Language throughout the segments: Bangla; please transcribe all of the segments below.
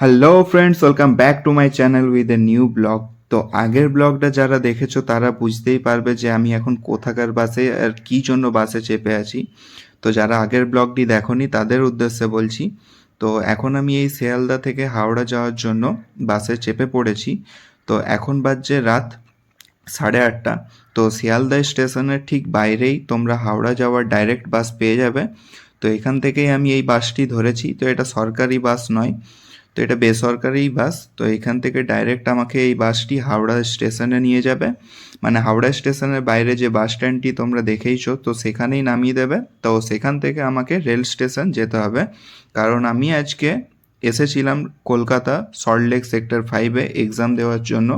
Hello friends, welcome back to my channel with a new blog. তো আগের ব্লগটা যারা দেখেছো তারা বুঝতেই পারবে যে আমি এখন কোথাকার বাসে আর কী জন্য বাসে চেপে আছি। তো যারা আগের ব্লগটি দেখোনি তাদের উদ্দেশ্যে বলছি। তো এখন আমি এই শিয়ালদা থেকে হাওড়া যাওয়ার জন্য বাসে চেপে পড়েছি। তো এখন বাজছে রাত 8:30। তো শিয়ালদা স্টেশনের ঠিক বাইরেই তোমরা হাওড়া যাওয়ার ডাইরেক্ট বাস পেয়ে যাবে। তো এখান থেকেই আমি এই বাসটি ধরেছি। তো এটা সরকারি বাস নয়, তো এটা বেসরকারি বাস। তো এখান থেকে ডাইরেক্ট আমাকে এই বাসটি হাওড়া স্টেশনে নিয়ে যাবে, মানে হাওড়া স্টেশনের বাইরে যে বাস স্ট্যান্ডটি তোমরা দেখেইছো, তো সেখানেই নামিয়ে দেবে। তো সেখান থেকে আমাকে রেল স্টেশন যেতে হবে, কারণ আমি আজকে এসেছিলাম কলকাতা সল্টলেক সেক্টর 5-এ এক্সাম দেওয়ার জন্য।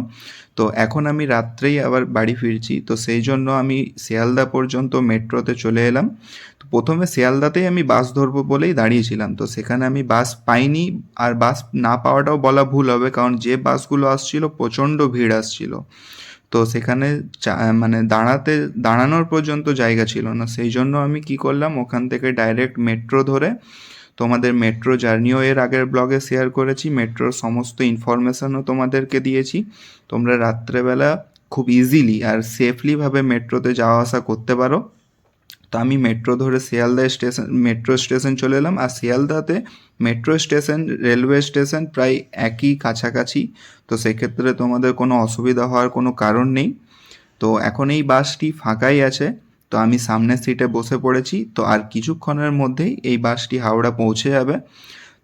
তো এখন আমি রাত্রেই আবার বাড়ি ফিরছি, তো সেই জন্য আমি শিয়ালদা পর্যন্ত মেট্রোতে চলে এলাম। তো প্রথমে শিয়ালদাতেই আমি বাস ধরবো বলেই দাঁড়িয়েছিলাম, তো সেখানে আমি বাস পাইনি। আর বাস না পাওয়াটাও বলা ভুল হবে, কারণ যে বাসগুলো আসছিল প্রচণ্ড ভিড় আসছিল। তো সেখানে মানে দাঁড়ানোর পর্যন্ত জায়গা ছিল না। সেই জন্য আমি কি করলাম, ওখান থেকে ডাইরেক্ট মেট্রো ধরে, তোমাদের মেট্রো জার্নিও এর আগের ব্লগে শেয়ার করেছি, মেট্রোর সমস্ত ইনফরমেশনও তোমাদেরকে দিয়েছি। তোমরা রাত্রেবেলা খুব ইজিলি আর সেফলিভাবে মেট্রোতে যাওয়া আসা করতে পারো। তো আমি মেট্রো ধরে মেট্রো স্টেশন চলে এলাম। আর শিয়ালদাতে মেট্রো স্টেশন রেলওয়ে স্টেশন প্রায় একই কাছাকাছি। তো সেক্ষেত্রে তোমাদের কোনো অসুবিধা হওয়ার কোনো কারণ নেই। তো এখন এই বাসটি ফাঁকাই আছে, তো আমি সামনের সিটে বসে পড়েছি। তো আর কিছুক্ষণের মধ্যেই এই বাসটি হাওড়া পৌঁছে যাবে।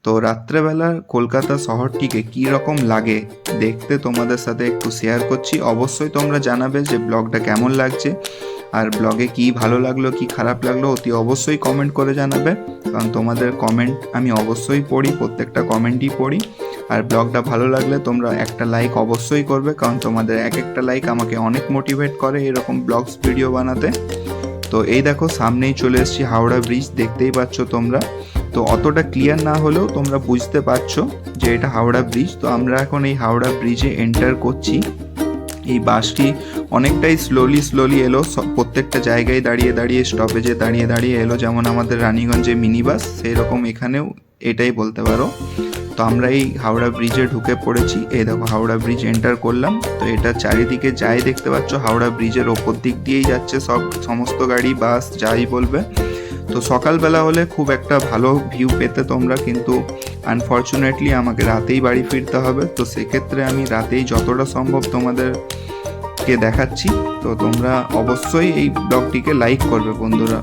তো রাত্রেবেলা কলকাতা শহরটিকে কী রকম লাগে দেখতে তোমাদের সাথে একটু শেয়ার করছি। অবশ্যই তোমরা জানাবে যে ব্লগটা কেমন লাগছে, আর ব্লগে কী ভালো লাগলো কী খারাপ লাগলো অতি অবশ্যই কমেন্ট করে জানাবে, কারণ তোমাদের কমেন্ট আমি অবশ্যই পড়ি, প্রত্যেকটা কমেন্টই পড়ি। আর ব্লগটা ভালো লাগলে তোমরা একটা লাইক অবশ্যই করবে, কারণ তোমাদের এক একটা লাইক আমাকে অনেক মোটিভেট করে এরকম ব্লগস ভিডিও বানাতে। তো এই দেখো সামনেই চলে এসেছি হাওড়া ব্রিজ, দেখতেই পাচ্ছ তোমরা। তো অতটা ক্লিয়ার না হলেও তোমরা বুঝতে পারছো যে এটা হাওড়া ব্রিজ। তো আমরা এখন এই হাওড়া ব্রিজে এন্টার করছি। এই বাসটি অনেকটাই স্লোলি এলো, প্রত্যেকটা জায়গায় দাঁড়িয়ে দাঁড়িয়ে স্টপেজে দাঁড়িয়ে দাঁড়িয়ে এলো, যেমন আমাদের রানীগঞ্জে মিনি বাস সেই রকম এখানেও এটাই বলতে পারো। তো আমরা এই হাওড়া ব্রিজে ঢুকে পড়েছি। এই দেখো হাওড়া ব্রিজ এন্টার করলাম। তো এটা চারিদিকে যাই দেখতে পাচ্ছ, হাওড়া ব্রিজের ওপর দিক দিয়েই যাচ্ছে সমস্ত গাড়ি বাস যাই বলবে। তো সকালবেলা হলে খুব একটা ভালো ভিউ পেতে তোমরা, কিন্তু আনফর্চুনেটলি আমাকে রাতেই বাড়ি ফিরতে হবে। তো সেক্ষেত্রে আমি রাতেই যতটা সম্ভব তোমাদেরকে দেখাচ্ছি। তো তোমরা অবশ্যই এই ব্লগটিকে লাইক করবে বন্ধুরা।